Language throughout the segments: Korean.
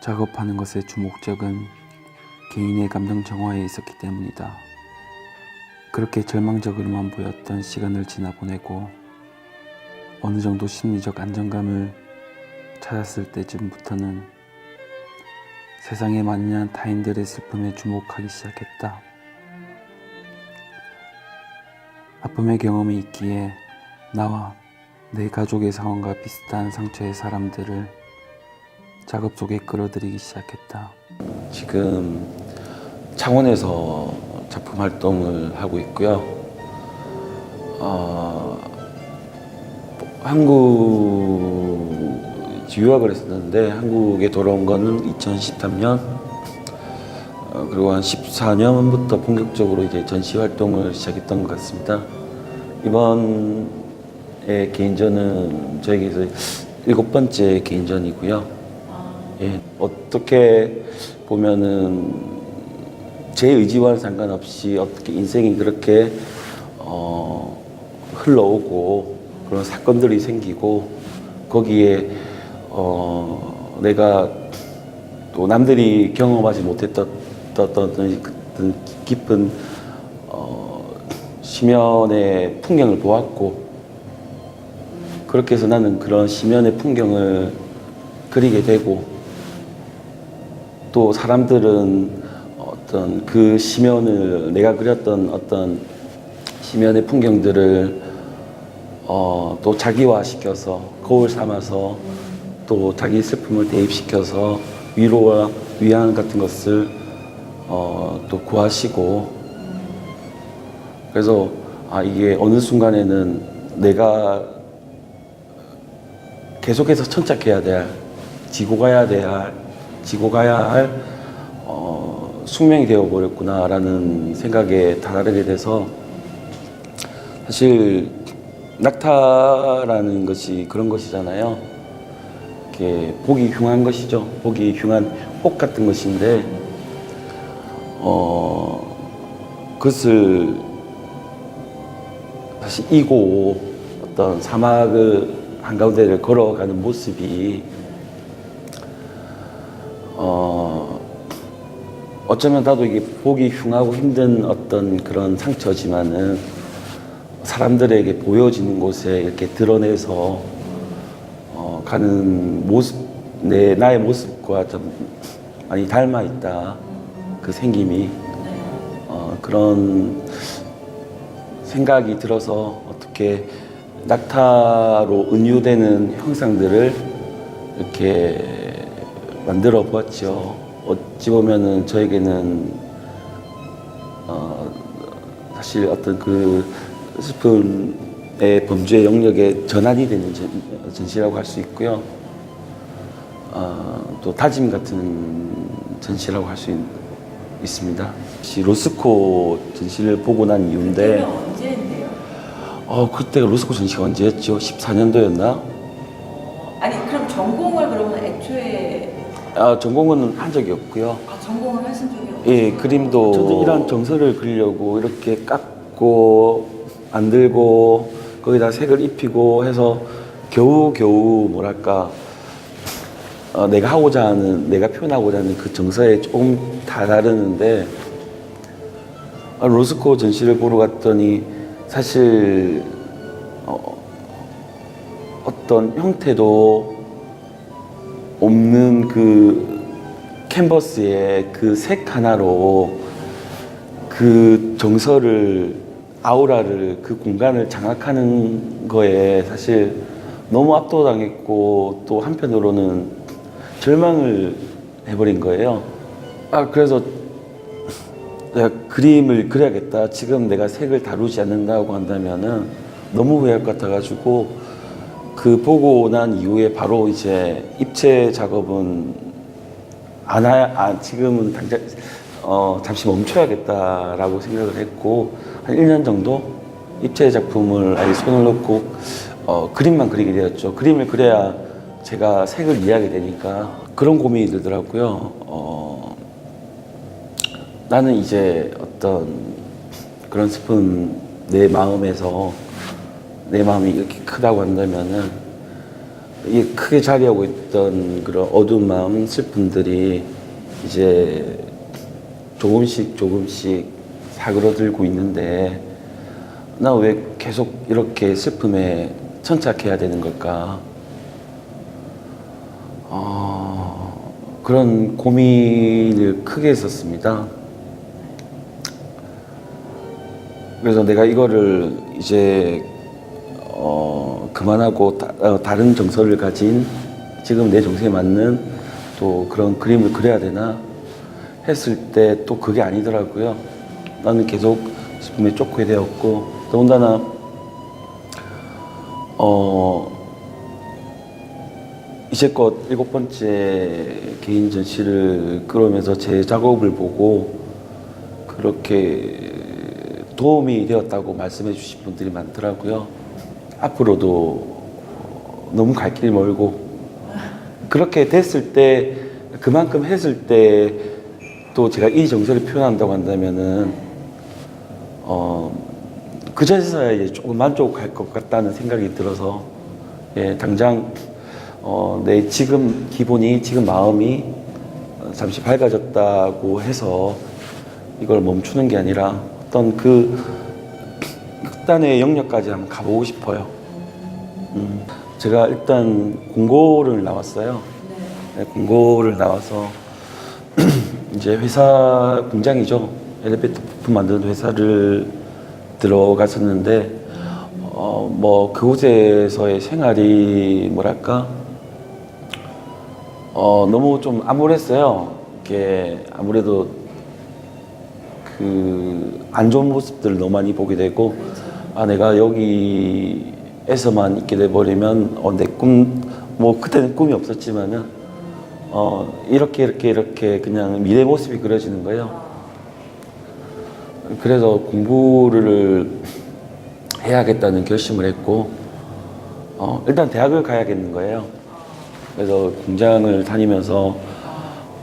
작업하는 것의 주목적은 개인의 감정 정화에 있었기 때문이다. 그렇게 절망적으로만 보였던 시간을 지나보내고 어느 정도 심리적 안정감을 찾았을 때쯤부터는 세상의 많은 타인들의 슬픔에 주목하기 시작했다. 아픔의 경험이 있기에 나와 내 가족의 상황과 비슷한 상처의 사람들을 작업 속에 끌어들이기 시작했다. 지금 창원에서 작품 활동을 하고 있고요. 한국 유학을 했었는데 한국에 돌아온 거는 2013년 그리고 한 14년부터 본격적으로 이제 전시 활동을 시작했던 것 같습니다. 이번에 개인전은 저에게서 7번째 개인전이고요. 예, 어떻게 보면은 제 의지와는 상관없이 어떻게 인생이 그렇게 흘러오고 그런 사건들이 생기고 거기에 내가 또 남들이 경험하지 못했던 어떤 깊은 심연의 풍경을 보았고 그렇게 해서 나는 그런 심연의 풍경을 그리게 되고 또 사람들은 어떤 그 심연을 내가 그렸던 어떤 심연의 풍경들을 또 자기화시켜서 거울 삼아서 또 자기 슬픔을 대입시켜서 위로와 위안 같은 것을 또 구하시고 그래서 이게 어느 순간에는 내가 계속해서 천착해야 될 지고 가야 할 숙명이 되어버렸구나라는 생각에 다다르게 돼서 사실 낙타라는 것이 그런 것이잖아요. 이렇게 보기 흉한 것이죠. 보기 흉한 혹 같은 것인데 그것을 다시 이고 어떤 사막의 한가운데를 걸어가는 모습이 어쩌면 나도 이게 보기 흉하고 힘든 어떤 그런 상처지만은 사람들에게 보여지는 곳에 이렇게 드러내서 가는 모습, 나의 모습과 좀 많이 닮아 있다. 그 생김이 그런 생각이 들어서 어떻게 낙타로 은유되는 형상들을 이렇게 만들어 보았죠. 어찌 보면은 저에게는 사실 어떤 그 슬픔의 범죄 영역에 전환이 되는 전시라고 할 수 있고요. 또 다짐 같은 전시라고 할 수 있습니다. 로스코 전시를 보고 난 이유인데 언제인데요? 그때가 로스코 전시가 언제였죠? 14년도였나? 아니 그럼 전공을 그러면 애초에 전공은 한 적이 없고요. 전공을 하신 적이 없어요? 예, 그림도 저도 이런 정서를 그리려고 이렇게 깎고 만들고 거기다 색을 입히고 해서 겨우 뭐랄까 내가 하고자 하는 내가 표현하고자 하는 그 정서에 조금 다다르는데 로스코 전시를 보러 갔더니 사실 어떤 형태도 없는 그 캔버스에 그 색 하나로 그 정서를 아우라를 그 공간을 장악하는 거에 사실 너무 압도당했고 또 한편으로는 절망을 해버린 거예요. 그래서 내가 그림을 그려야겠다. 지금 내가 색을 다루지 않는다고 한다면은 너무 후회할 것 같아가지고 그 보고 난 이후에 바로 이제 입체 작업은 지금은 당장 잠시 멈춰야겠다라고 생각을 했고 한 1년 정도 입체 작품을 아예 손을 놓고 그림만 그리게 되었죠. 그림을 그려야 제가 색을 이해하게 되니까 그런 고민이 들더라고요. 나는 이제 어떤 그런 슬픈 내 마음에서 내 마음이 이렇게 크다고 한다면은 이게 크게 자리하고 있던 그런 어두운 마음, 슬픔들이 이제 조금씩 사그러들고 있는데 나 왜 계속 이렇게 슬픔에 천착해야 되는 걸까? 그런 고민을 크게 했었습니다. 그래서 내가 이거를 이제 그만하고 다른 정서를 가진 지금 내 정서에 맞는 또 그런 그림을 그려야 되나 했을 때 또 그게 아니더라고요. 나는 계속 슬픔에 쫓게 되었고 더군다나 이제껏 7번째 개인 전시를 끌어오면서 제 작업을 보고 그렇게 도움이 되었다고 말씀해 주신 분들이 많더라고요. 앞으로도 너무 갈 길이 멀고 그렇게 됐을 때 그만큼 했을 때 또 제가 이 정서를 표현한다고 한다면은 그 전에서야 이제 조금 만족할 것 같다는 생각이 들어서 예, 당장 내 지금 기분이 지금 마음이 잠시 밝아졌다고 해서 이걸 멈추는 게 아니라 어떤 그 극단의 영역까지 한번 가보고 싶어요. 제가 일단 공고를 나왔어요. 네, 공고를 나와서 이제 회사 공장이죠. 엘리베이터 부품 만드는 회사를 들어갔었는데 뭐 그곳에서의 생활이 뭐랄까 너무 좀 암울했어요. 이게 아무래도 그 안 좋은 모습들을 너무 많이 보게 되고 아 내가 여기에서만 있게 돼 버리면 내 꿈 뭐 그때는 꿈이 없었지만은 이렇게 그냥 미래 모습이 그려지는 거예요. 그래서 공부를 해야겠다는 결심을 했고 일단 대학을 가야겠는 거예요. 그래서 공장을 다니면서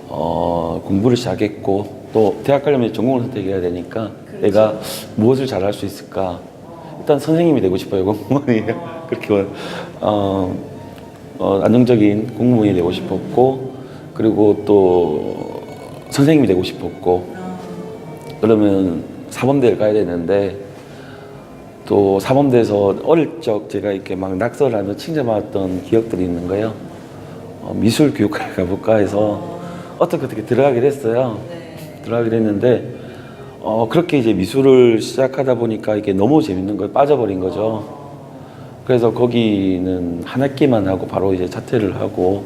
공부를 시작했고 또 대학 가려면 전공을 선택해야 되니까 그렇죠. 내가 무엇을 잘할 수 있을까? 일단 선생님이 되고 싶어요. 공무원이 그렇게 안정적인 공무원이 되고 싶었고 그리고 또 선생님이 되고 싶었고 그러면 사범대를 가야 되는데 또 사범대에서 어릴 적 제가 이렇게 막 낙서를 하면서 칭찬받았던 기억들이 있는 거예요. 미술교육과에 가볼까 해서 어떻게 들어가게 됐어요. 들어가게 됐는데 그렇게 이제 미술을 시작하다 보니까 이게 너무 재밌는 거에 빠져버린 거죠. 그래서 거기는 한 학기만 하고 바로 이제 자퇴를 하고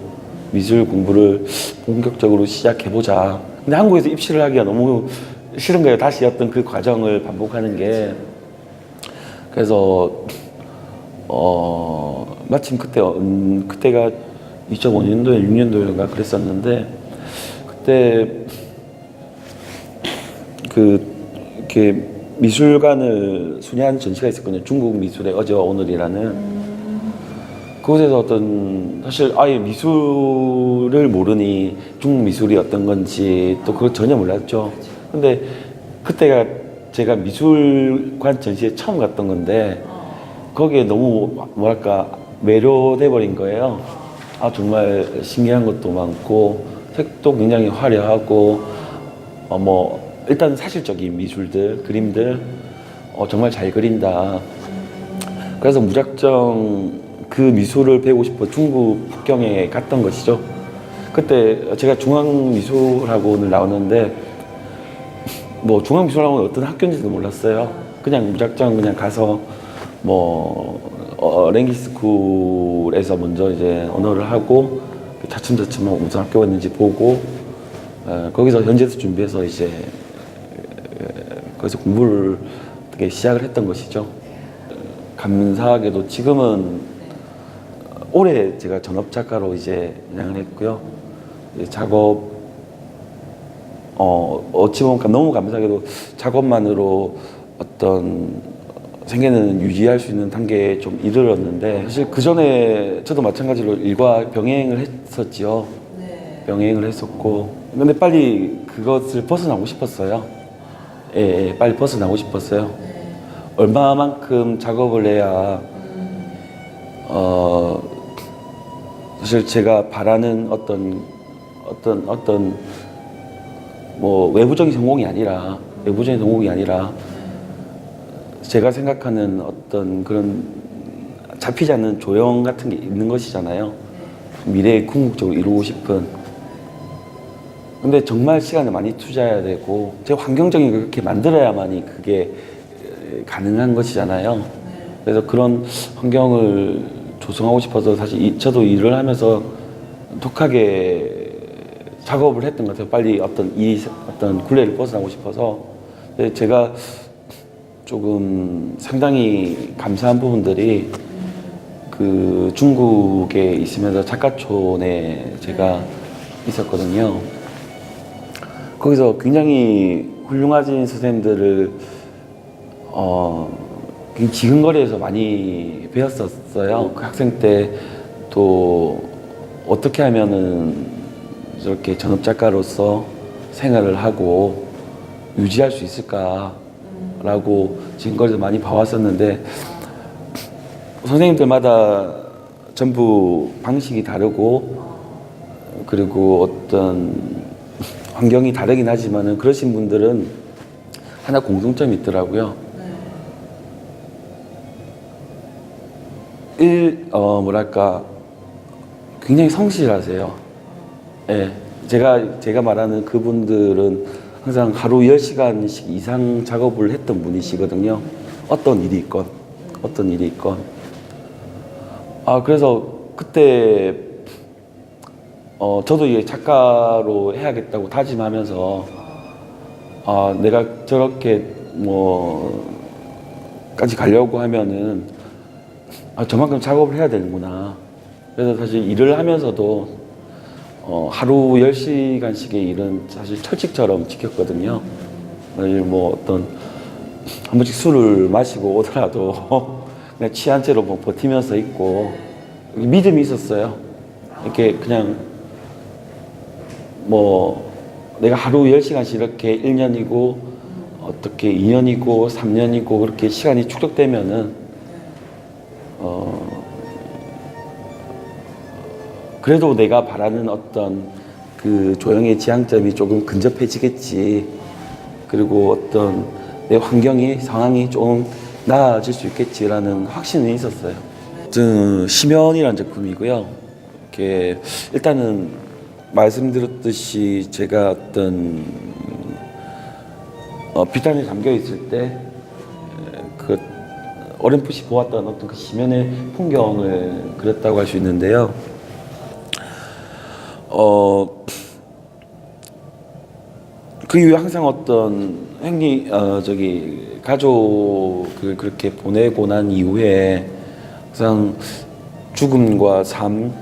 미술 공부를 본격적으로 시작해보자. 근데 한국에서 입시를 하기가 너무 싫은 거예요. 다시 어떤 그 과정을 반복하는 게. 그래서 마침 그때가 2005년도에 6년도인가 그랬었는데 그때 이렇게 미술관을 순회한 전시가 있었거든요. 중국 미술의 어제와 오늘이라는. 그곳에서 사실 아예 미술을 모르니 중국 미술이 어떤 건지 또 그걸 전혀 몰랐죠. 근데 그때가 제가 미술관 전시에 처음 갔던 건데 거기에 너무 뭐랄까 매료돼 버린 거예요. 아 정말 신기한 것도 많고 색도 굉장히 화려하고 뭐 일단 사실적인 미술들 그림들 정말 잘 그린다. 그래서 무작정 그 미술을 배우고 싶어 중국 북경에 갔던 것이죠. 그때 제가 중앙미술학원을 나왔는데 뭐 중앙미술학원은 어떤 학교인지도 몰랐어요. 그냥 무작정 그냥 가서 랭귀스쿨에서 먼저 이제 언어를 하고 차츰차츰 무슨 학교가 있는지 보고 거기서 현지에서 준비해서 이제 거기서 공부를 어떻게 시작을 했던 것이죠. 감사하게도 지금은 올해 제가 전업 작가로 이제 연양을 했고요. 작업 어찌 보면 너무 감사하게도 작업만으로 어떤 생계는 유지할 수 있는 단계에 좀 이르렀는데 사실 그 전에 저도 마찬가지로 일과 병행을 했었지요. 네. 병행을 했었고 근데 빨리 그것을 벗어나고 싶었어요. 예, 빨리 벗어나고 싶었어요. 네. 얼마만큼 작업을 해야 사실 제가 바라는 어떤 뭐 외부적인 성공이 아니라 제가 생각하는 어떤 그런 잡히지 않는 조형 같은 게 있는 것이잖아요. 미래에 궁극적으로 이루고 싶은. 근데 정말 시간을 많이 투자해야 되고 제가 환경적인 걸 그렇게 만들어야만이 그게 가능한 것이잖아요. 그래서 그런 환경을 조성하고 싶어서 사실 저도 일을 하면서 독하게 작업을 했던 것 같아요. 빨리 어떤 굴레를 벗어나고 싶어서. 근데 제가 조금 상당히 감사한 부분들이 그 중국에 있으면서 작가촌에 제가 있었거든요. 거기서 굉장히 훌륭하신 선생님들을 지근거리에서 많이 배웠었어요. 그 학생 때 또 어떻게 하면은 저렇게 전업 작가로서 생활을 하고 유지할 수 있을까라고 지금까지도 많이 봐왔었는데 선생님들마다 전부 방식이 다르고 그리고 어떤 환경이 다르긴 하지만은 그러신 분들은 하나 공통점이 있더라고요. 뭐랄까 굉장히 성실하세요. 예, 제가 말하는 그분들은 항상 하루 10시간씩 이상 작업을 했던 분이시거든요. 어떤 일이 있건. 그래서 그때, 저도 이제 작가로 해야겠다고 다짐하면서, 내가 저렇게 까지 가려고 하면은, 저만큼 작업을 해야 되는구나. 그래서 사실 일을 하면서도 하루 10시간씩의 일은 사실 철칙처럼 지켰거든요. 사실 한 번씩 술을 마시고 오더라도 그냥 취한 채로 버티면서 있고 믿음이 있었어요. 이렇게 그냥 내가 하루 10시간씩 이렇게 1년이고 어떻게 2년이고 3년이고 그렇게 시간이 축적되면은 그래도 내가 바라는 어떤 그 조형의 지향점이 조금 근접해지겠지. 그리고 어떤 내 상황이 좀 나아질 수 있겠지라는 확신이 있었어요. 심연이라는 작품이고요. 이렇게 일단은 말씀드렸듯이 제가 어떤 비탄에 잠겨 있을 때 그 어렴풋이 보았던 어떤 그 심연의 풍경을 그렸다고 할 수 있는데요. 그 이후에 항상 어떤 가족을 그렇게 보내고 난 이후에 항상 죽음과 삶,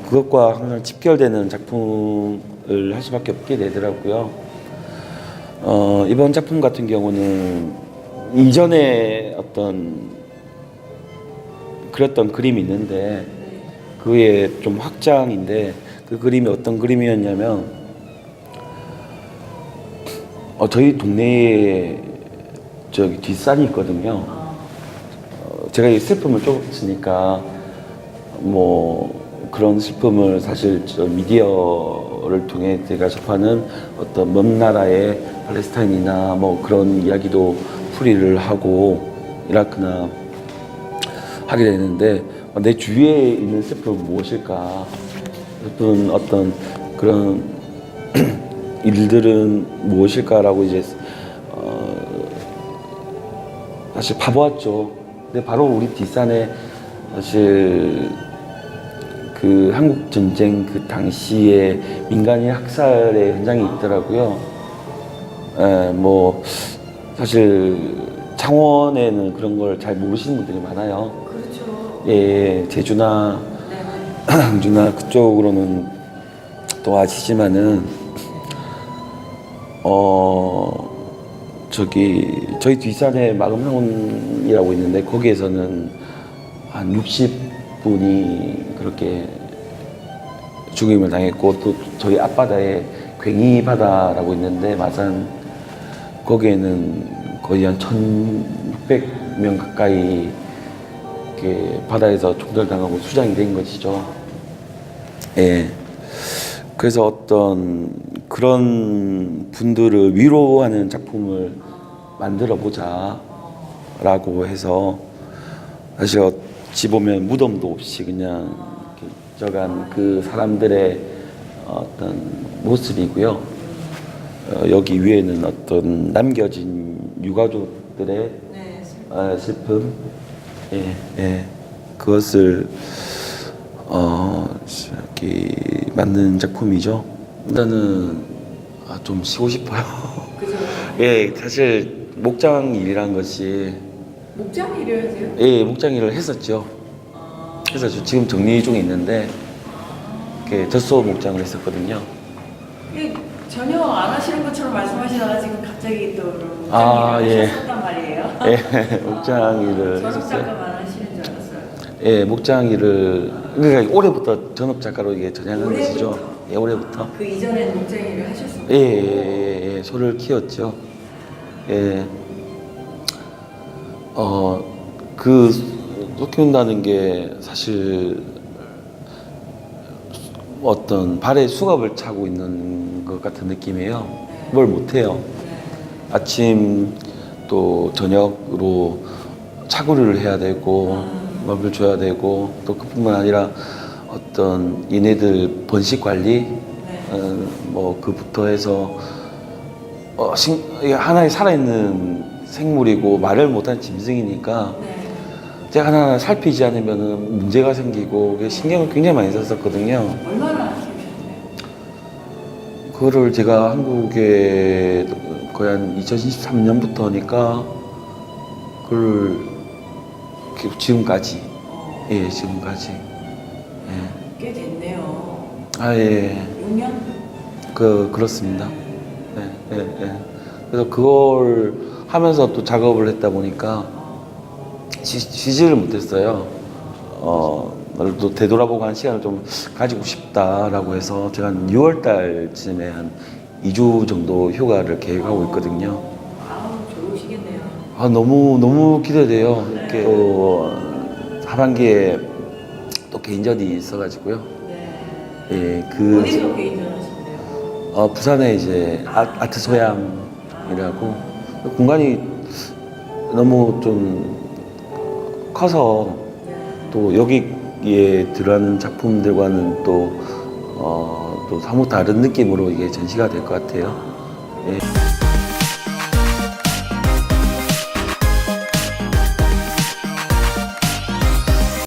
그것과 항상 집결되는 작품을 할 수밖에 없게 되더라고요. 이번 작품 같은 경우는 이전에 그렸던 그림이 있는데 그의 좀 확장인데 그 그림이 어떤 그림이었냐면 저희 동네에 뒷산이 있거든요. 제가 이 슬픔을 쫓으니까 그런 슬픔을 사실 미디어를 통해 제가 접하는 어떤 먼 나라의 팔레스타인이나 그런 이야기도 풀이를 하고 이라크나 하게 되는데 내 주위에 있는 슬픔은 무엇일까? 슬픈 어떤 그런 일들은 무엇일까라고 이제 사실 봐보았죠. 근데 바로 우리 뒷산에 사실 그 한국 전쟁 그 당시에 민간인 학살의 현장이 있더라고요. 사실 창원에는 그런 걸 잘 모르시는 분들이 많아요. 그렇죠. 예, 제주나 항주나 그쪽으로는 또 아시지만은 저희 뒷산에 마금항원이라고 있는데 거기에서는 한 60분이 그렇게 죽임을 당했고 또 저희 앞바다에 괭이바다라고 있는데 마산 거기에는 거의 한 1,600명 가까이 이렇게 바다에서 총살당하고 수장이 된 것이죠. 예. 그래서 어떤 그런 분들을 위로하는 작품을 만들어 보자라고 해서 사실 어찌 보면 무덤도 없이 그냥 이렇게 져간 그 사람들의 어떤 모습이고요. 여기 위에는 어떤 남겨진 유가족들의 네. 슬픔, 예, 그것을 이렇게 만든 작품이죠. 일단은 좀 쉬고 싶어요. 그죠? 예, 사실 목장 일이란 것이 목장 일을 하세요? 예, 목장 일을 했었죠. 그래서 지금 정리 중에 있는데 이렇게 젖소 목장을 했었거든요. 이게 전혀 안 하시는 것처럼 말씀하시다가 지금 갑자기 또 목장 아, 일을 예. 하셨단 말이에요. 예, 목장 일을 전업 했었어요. 작가만 하시는 줄 알았어요. 예, 목장 일을 그러니까 올해부터 전업 작가로 이게 전향한 것이죠. 올해부터? 예, 올해부터. 그 이전엔 목장 일을 하셨어요. 예, 소를 키웠죠. 예. 그 소 키운다는 게 사실 어떤 발에 수갑을 차고 있는 것 같은 느낌이에요. 뭘 못해요. 아침 또 저녁으로 차구리를 해야 되고 밥을 줘야 되고 또 그뿐만 아니라 어떤 얘네들 번식 관리 뭐 그부터 해서 이게 하나의 살아있는 생물이고 말을 못하는 짐승이니까 제가 하나하나 살피지 않으면 문제가 생기고 신경을 굉장히 많이 썼었거든요. 얼마나 키우셨나요? 그거를 제가 한국에 거의 한 2023년부터니까 그걸 지금까지 예 지금까지 꽤 됐네요. 예 6년? 그렇습니다. 예. 그래서 그걸 하면서 또 작업을 했다 보니까 쉬지를 못했어요. 또 되돌아보고 한 시간을 좀 가지고 싶다라고 해서 제가 한 6월 달쯤에 한 2주 정도 휴가를 계획하고 있거든요. 아우 좋으시겠네요. 너무 기대돼요. 이렇게 또 하반기에 또 개인전이 있어가지고요. 네. 예, 어디서 개인전 하신대요? 부산에 이제 아트 소양이라고 공간이 너무 좀 커서 또 여기에 들어가는 작품들과는 또 사뭇 다른 느낌으로 이게 전시가 될 것 같아요. 예.